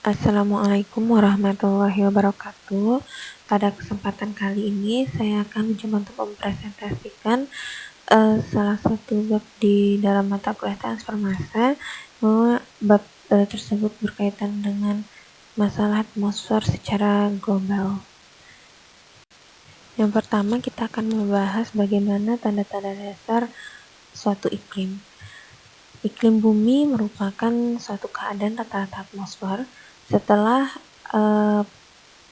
Assalamualaikum warahmatullahi wabarakatuh. Pada kesempatan kali ini saya akan mencoba untuk mempresentasikan salah satu bab di dalam mata kuliah transfer massa, bahwa bab tersebut berkaitan dengan masalah atmosfer secara global. Yang pertama, kita akan membahas bagaimana tanda-tanda dasar suatu iklim. Iklim bumi merupakan suatu keadaan rata-rata atmosfer setelah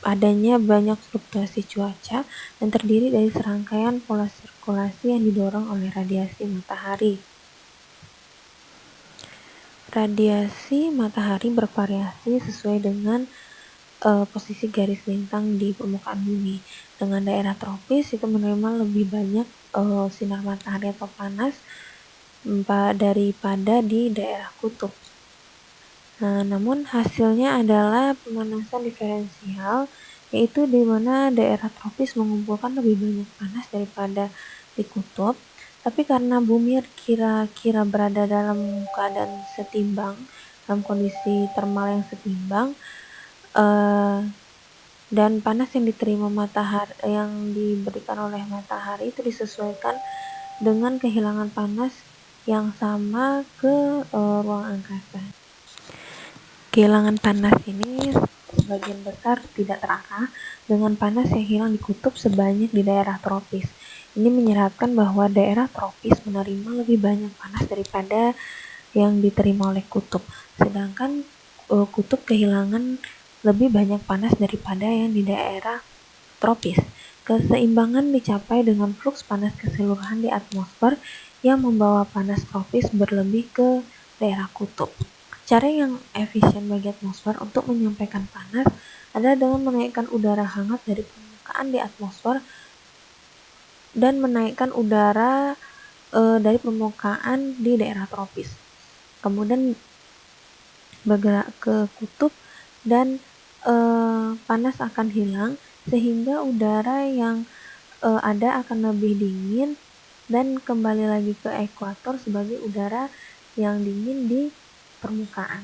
adanya banyak fluktuasi cuaca dan terdiri dari serangkaian pola sirkulasi yang didorong oleh radiasi matahari. Radiasi matahari bervariasi sesuai dengan posisi garis lintang di permukaan bumi. Dengan daerah tropis itu menerima lebih banyak sinar matahari atau panas daripada di daerah kutub. Namun hasilnya adalah pemanasan diferensial, yaitu di mana daerah tropis mengumpulkan lebih banyak panas daripada di kutub. Tapi karena bumi kira-kira berada dalam keadaan setimbang, dalam kondisi termal yang setimbang, dan panas yang diterima matahari, yang diberikan oleh matahari itu disesuaikan dengan kehilangan panas yang sama ke ruang angkasa. Kehilangan panas ini sebagian besar tidak terarah dengan panas yang hilang di kutub sebanyak di daerah tropis. Ini menyeratkan bahwa daerah tropis menerima lebih banyak panas daripada yang diterima oleh kutub, sedangkan kutub kehilangan lebih banyak panas daripada yang di daerah tropis. Keseimbangan dicapai dengan fluks panas keseluruhan di atmosfer yang membawa panas tropis berlebih ke daerah kutub. Cara yang efisien bagi atmosfer untuk menyampaikan panas adalah dengan menaikkan udara hangat dari permukaan di atmosfer dan menaikkan udara dari permukaan di daerah tropis. Kemudian bergerak ke kutub dan panas akan hilang sehingga udara yang ada akan lebih dingin dan kembali lagi ke ekuator sebagai udara yang dingin di permukaan.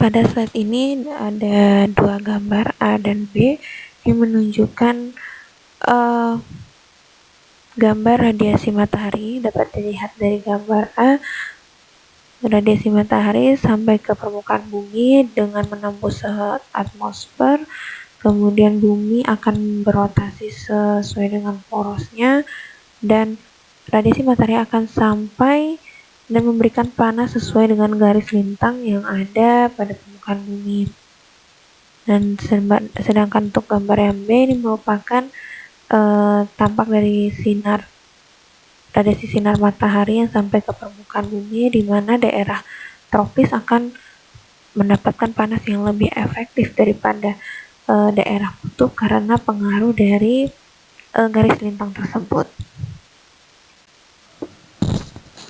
Pada slide ini ada dua gambar A dan B yang menunjukkan gambar radiasi matahari. Dapat dilihat dari gambar A, radiasi matahari sampai ke permukaan bumi dengan menembus atmosfer. Kemudian bumi akan berotasi sesuai dengan porosnya dan radiasi matahari akan sampai dan memberikan panas sesuai dengan garis lintang yang ada pada permukaan bumi. Dan sedangkan untuk gambar yang B ini merupakan tampak dari radiasi sinar matahari yang sampai ke permukaan bumi, di mana daerah tropis akan mendapatkan panas yang lebih efektif daripada daerah kutub karena pengaruh dari garis lintang tersebut.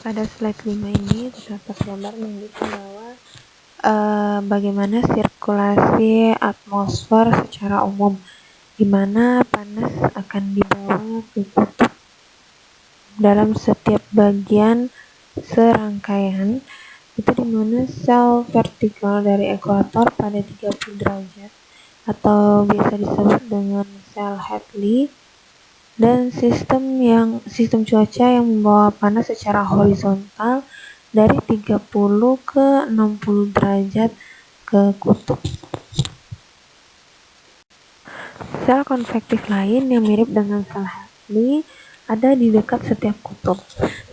Pada slide 5 ini terdapat gambar menunjukkan bahwa bagaimana sirkulasi atmosfer secara umum, di mana panas akan dibawa ke kutub dalam setiap bagian serangkaian, itu di mana sel vertikal dari ekuator pada 30 derajat atau biasa disebut dengan sel Hadley, dan sistem cuaca yang membawa panas secara horizontal dari 30 ke 60 derajat ke kutub. Sel konvektif lain yang mirip dengan sel Hadley ada di dekat setiap kutub.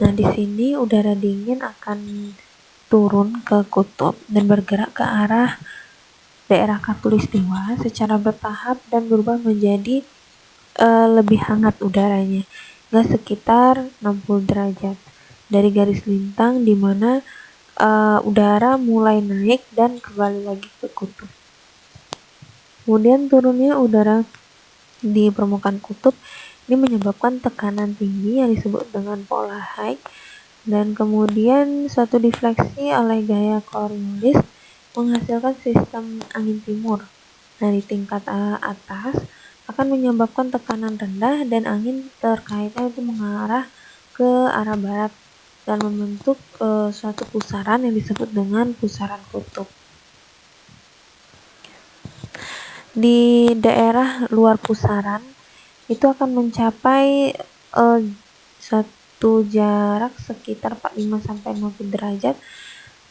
Nah, di sini udara dingin akan turun ke kutub dan bergerak ke arah daerah khatulistiwa secara bertahap dan berubah menjadi lebih hangat udaranya, hingga sekitar 60 derajat dari garis lintang, di mana udara mulai naik dan kembali lagi ke kutub. Kemudian turunnya udara di permukaan kutub ini menyebabkan tekanan tinggi yang disebut dengan pola high, dan kemudian suatu defleksi oleh gaya Coriolis menghasilkan sistem angin timur. Nah, di tingkat atas akan menyebabkan tekanan rendah dan angin terkaitnya itu mengarah ke arah barat dan membentuk suatu pusaran yang disebut dengan pusaran kutub. di daerah luar pusaran itu akan mencapai satu jarak sekitar 45-60 derajat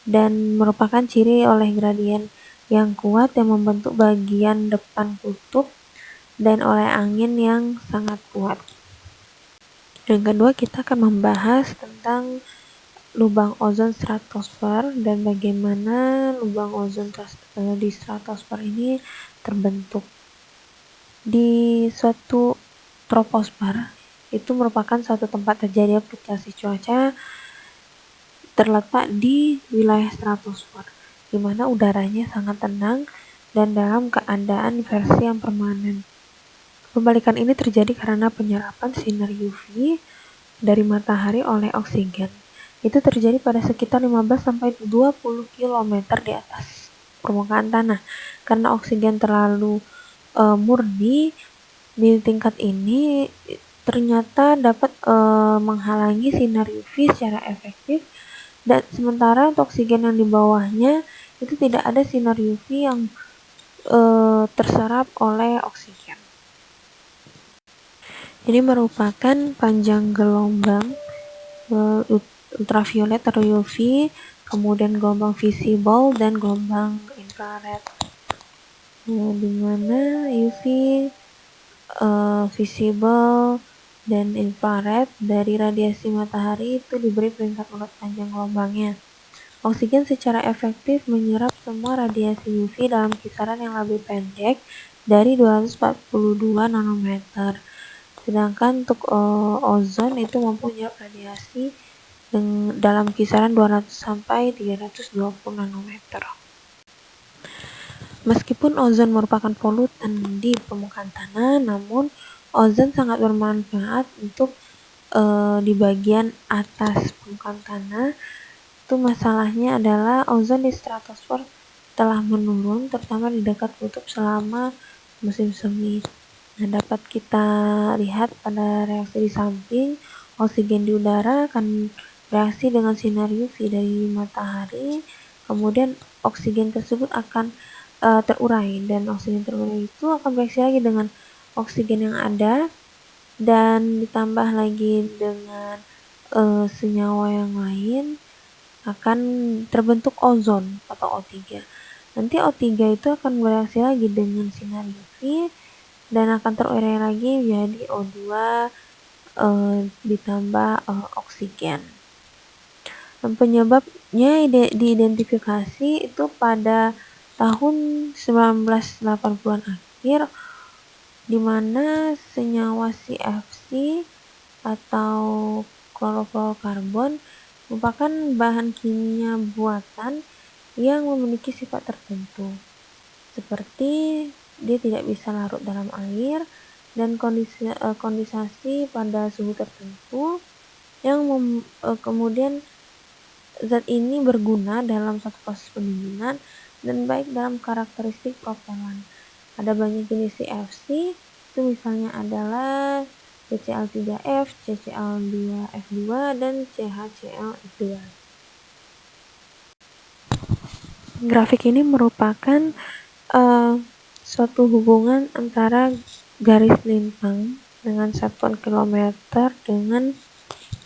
dan merupakan ciri oleh gradien yang kuat yang membentuk bagian depan kutub dan oleh angin yang sangat kuat. Yang kedua, kita akan membahas tentang lubang ozon stratosfer dan bagaimana lubang ozon di stratosfer ini terbentuk. Di suatu troposfer itu merupakan suatu tempat terjadi fluktuasi cuaca terletak di wilayah stratosfer, di mana udaranya sangat tenang dan dalam keadaan inversi yang permanen. Pembalikan ini terjadi karena penyerapan sinar UV dari matahari oleh oksigen. Itu terjadi pada sekitar 15-20 km di atas permukaan tanah. Karena oksigen terlalu murni di tingkat ini ternyata dapat menghalangi sinar UV secara efektif, dan sementara untuk oksigen yang di bawahnya itu tidak ada sinar UV yang terserap oleh oksigen. Ini merupakan panjang gelombang ultraviolet atau UV, kemudian gelombang visible dan gelombang infrared. Di mana UV, visible dan infrared dari radiasi matahari itu diberi peringkat urut panjang gelombangnya. Oksigen secara efektif menyerap semua radiasi UV dalam kisaran yang lebih pendek dari 242 nanometer. Sedangkan untuk ozon itu mampu menyerap radiasi dalam kisaran 200 sampai 320 nanometer. Meskipun ozon merupakan polutan di permukaan tanah, namun ozon sangat bermanfaat untuk di bagian atas permukaan tanah. Itu masalahnya adalah ozon di stratosfer telah menurun, terutama di dekat kutub selama musim semi. Nah, dapat kita lihat pada reaksi di samping, oksigen di udara akan bereaksi dengan sinar UV dari matahari, kemudian oksigen tersebut akan terurai, dan oksigen terurai itu akan bereaksi lagi dengan oksigen yang ada dan ditambah lagi dengan senyawa yang lain, akan terbentuk ozon atau O3. Nanti O3 itu akan bereaksi lagi dengan sinar UV dan akan terurai lagi jadi O2 ditambah oksigen. Dan penyebabnya diidentifikasi itu pada tahun 1980-an akhir, di mana senyawa CFC atau klorofluorokarbon merupakan bahan kimia buatan yang memiliki sifat tertentu, seperti dia tidak bisa larut dalam air dan kondensasi pada suhu tertentu, yang kemudian zat ini berguna dalam suatu proses pendinginan dan baik dalam karakteristik propelan. Ada banyak jenis CFC, itu misalnya adalah CCl3F, CCl2F2, dan CHClF2. Grafik ini merupakan suatu hubungan antara garis lintang dengan satuan kilometer dengan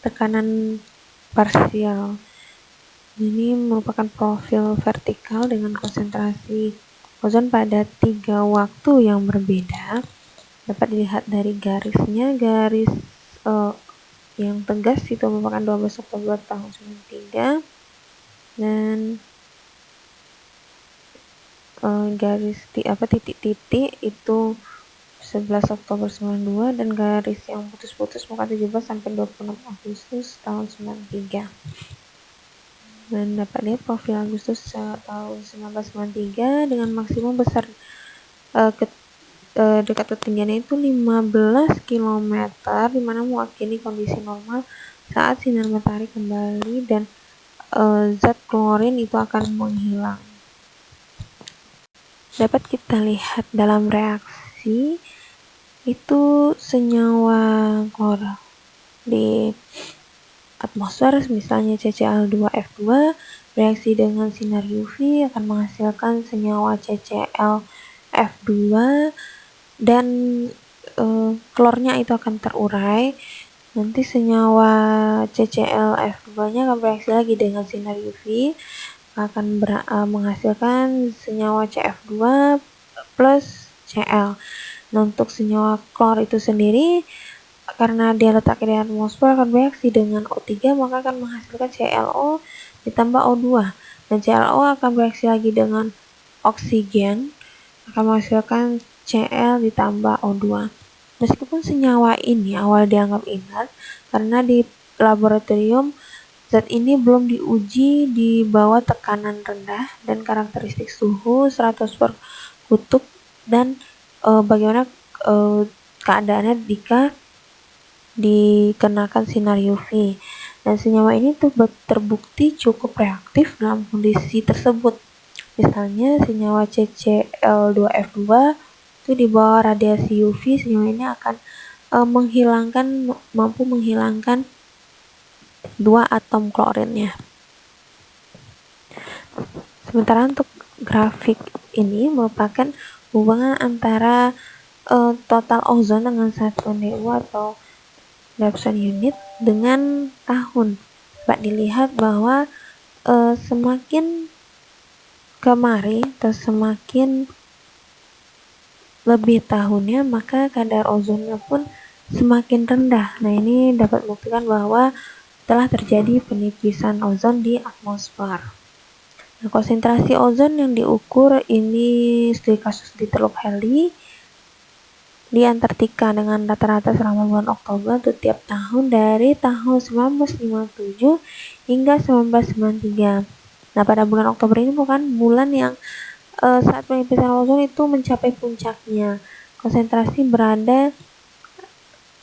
tekanan parsial. Ini merupakan profil vertikal dengan konsentrasi ozon pada 3 waktu yang berbeda. Dapat dilihat dari garisnya, garis yang tegas itu merupakan 12 Oktober tahun 93, dan garis titik-titik itu 11 Oktober 92, dan garis yang putus-putus merupakan 17 sampai 26 Agustus tahun 93. Dan dapat lihat profil Agustus tahun 1993 dengan maksimum besar dekat ketinggiannya itu 15 km, dimana mewakili kondisi normal saat sinar matahari kembali dan zat klorin itu akan menghilang. Dapat kita lihat dalam reaksi itu senyawa klor di atmosfer, misalnya CCl2F2 bereaksi dengan sinar UV akan menghasilkan senyawa CCl F2 dan klornya itu akan terurai. Nanti senyawa CClF2-nya akan bereaksi lagi dengan sinar UV, akan menghasilkan senyawa CF2 plus Cl. Nah, untuk senyawa klor itu sendiri, karena dia letaknya di atmosfer, akan bereaksi dengan O3, maka akan menghasilkan ClO ditambah O2. Dan ClO akan bereaksi lagi dengan oksigen, akan menghasilkan Cl ditambah O2. Meskipun senyawa ini awal dianggap inert, karena di laboratorium zat ini belum diuji di bawah tekanan rendah dan karakteristik suhu 100 per kutub, dan bagaimana keadaannya jika dikenakan sinar UV. Dan senyawa ini tuh terbukti cukup reaktif dalam kondisi tersebut. Misalnya senyawa CCl2F2 itu di bawah radiasi UV, senyawa ini akan mampu menghilangkan 2 atom klorinnya. Sementara untuk grafik ini merupakan hubungan antara total ozon dengan satuan DU atau Dobson unit dengan tahun. Dapat dilihat bahwa semakin kemari atau semakin lebih tahunnya, maka kadar ozonnya pun semakin rendah. Nah, ini dapat membuktikan bahwa telah terjadi penipisan ozon di atmosfer. Nah, konsentrasi ozon yang diukur ini studi kasus di Teluk Heli di Antartika dengan rata-rata selama bulan Oktober untuk tiap tahun dari tahun 1957 hingga 1993. Nah, pada bulan Oktober ini bukan bulan yang saat penipisan ozon itu mencapai puncaknya. Konsentrasi berada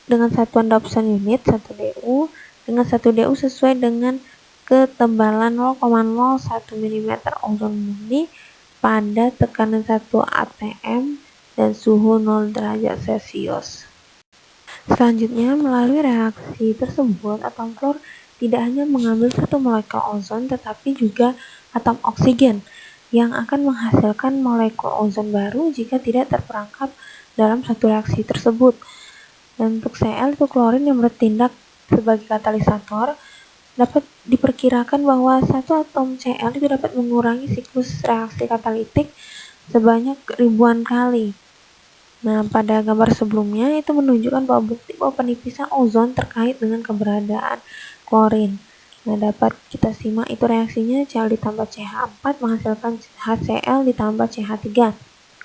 dengan satuan Dobson unit 1 DU dengan 1 DU sesuai dengan ketebalan 0,01 mm ozon murni pada tekanan 1 atm dan suhu 0 derajat Celcius. Selanjutnya, melalui reaksi tersebut, atom klor tidak hanya mengambil satu molekul ozon, tetapi juga atom oksigen yang akan menghasilkan molekul ozon baru jika tidak terperangkap dalam satu reaksi tersebut. Dan untuk Cl itu klorin yang bertindak sebagai katalisator, dapat diperkirakan bahwa satu atom Cl itu dapat mengurangi siklus reaksi katalitik sebanyak ribuan kali. Nah, pada gambar sebelumnya itu menunjukkan bahwa bukti bahwa penipisan ozon terkait dengan keberadaan klorin. Nah, dapat kita simak itu reaksinya Cl ditambah CH4 menghasilkan HCl ditambah CH3.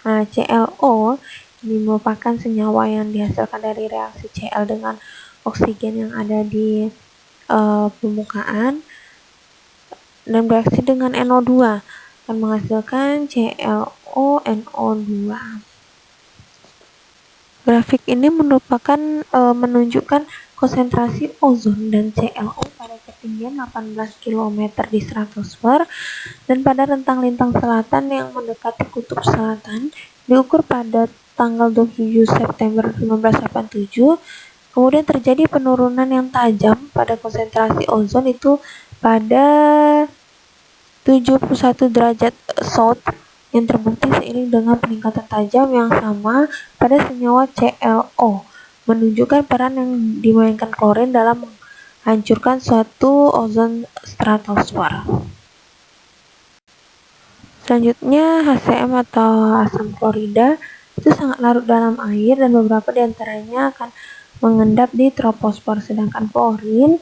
Nah, ClO ini merupakan senyawa yang dihasilkan dari reaksi Cl dengan oksigen yang ada di permukaan dan bereaksi dengan NO2 akan menghasilkan ClONO2. Grafik ini merupakan menunjukkan konsentrasi ozon dan ClO pada ketinggian 18 km di stratosfer dan pada rentang lintang selatan yang mendekati kutub selatan diukur pada tanggal 27 September 1987. Kemudian terjadi penurunan yang tajam pada konsentrasi ozon itu pada 71 derajat South yang terbukti seiring dengan peningkatan tajam yang sama pada senyawa ClO, menunjukkan peran yang dimainkan klorin dalam menghancurkan suatu ozon stratosfer. Selanjutnya, HCl atau asam klorida itu sangat larut dalam air dan beberapa diantaranya akan mengendap di troposfer, sedangkan klorin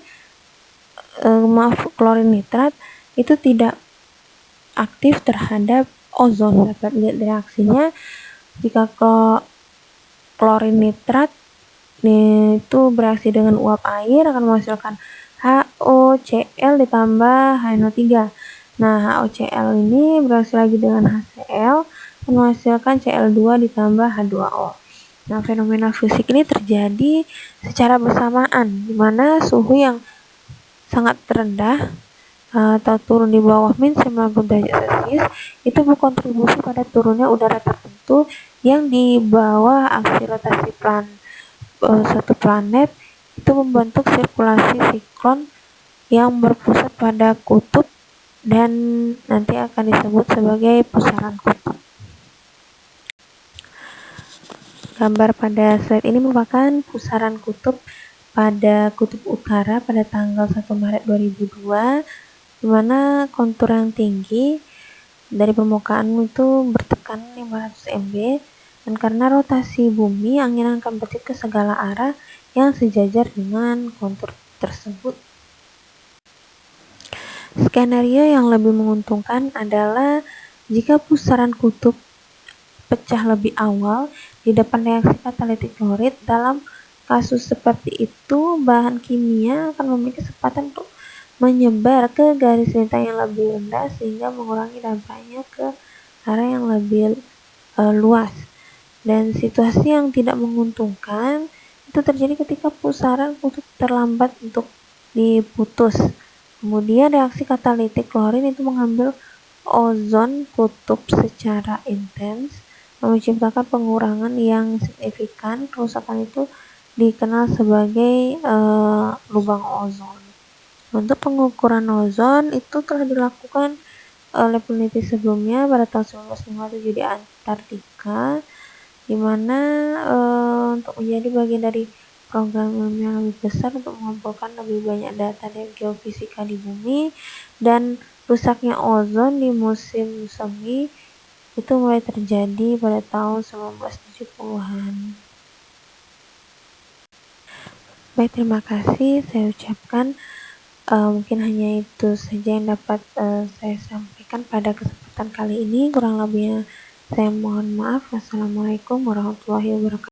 nitrat itu tidak aktif terhadap ozon. Dapat lihat reaksinya jika klorin nitrat itu bereaksi dengan uap air akan menghasilkan HOCl ditambah HNO3. Nah, HOCl ini bereaksi lagi dengan HCl menghasilkan Cl2 ditambah H2O. Nah, fenomena fisik ini terjadi secara bersamaan, di mana suhu yang sangat rendah atau turun di bawah min 90 derajat Celcius itu berkontribusi pada turunnya udara tertentu yang di bawah aksi rotasi suatu planet itu membentuk sirkulasi siklon yang berpusat pada kutub dan nanti akan disebut sebagai pusaran kutub. Gambar pada slide ini merupakan pusaran kutub pada kutub utara pada tanggal 1 Maret 2002, di mana kontur yang tinggi dari permukaan itu bertekanan 500 MB, dan karena rotasi bumi, angin akan bertiup ke segala arah yang sejajar dengan kontur tersebut. Skenario yang lebih menguntungkan adalah jika pusaran kutub pecah lebih awal di depan reaksi katalitik klorid. Dalam kasus seperti itu, bahan kimia akan memiliki kesempatan untuk menyebar ke garis lintang yang lebih rendah sehingga mengurangi dampaknya ke area yang lebih luas. Dan situasi yang tidak menguntungkan itu terjadi ketika pusaran kutub terlambat untuk diputus. Kemudian reaksi katalitik klorin itu mengambil ozon kutub secara intens, menciptakan pengurangan yang signifikan. Kerusakan itu dikenal sebagai lubang ozon. Untuk pengukuran ozon itu telah dilakukan oleh peneliti sebelumnya pada tahun 1957 di Antartika, di mana untuk menjadi bagian dari program yang lebih besar untuk mengumpulkan lebih banyak data dari geofisika di bumi dan rusaknya ozon di musim semi itu mulai terjadi pada tahun 1970-an. Baik, terima kasih saya ucapkan. Mungkin hanya itu saja yang dapat saya sampaikan pada kesempatan kali ini. Kurang lebihnya saya mohon maaf. Wassalamualaikum warahmatullahi wabarakatuh.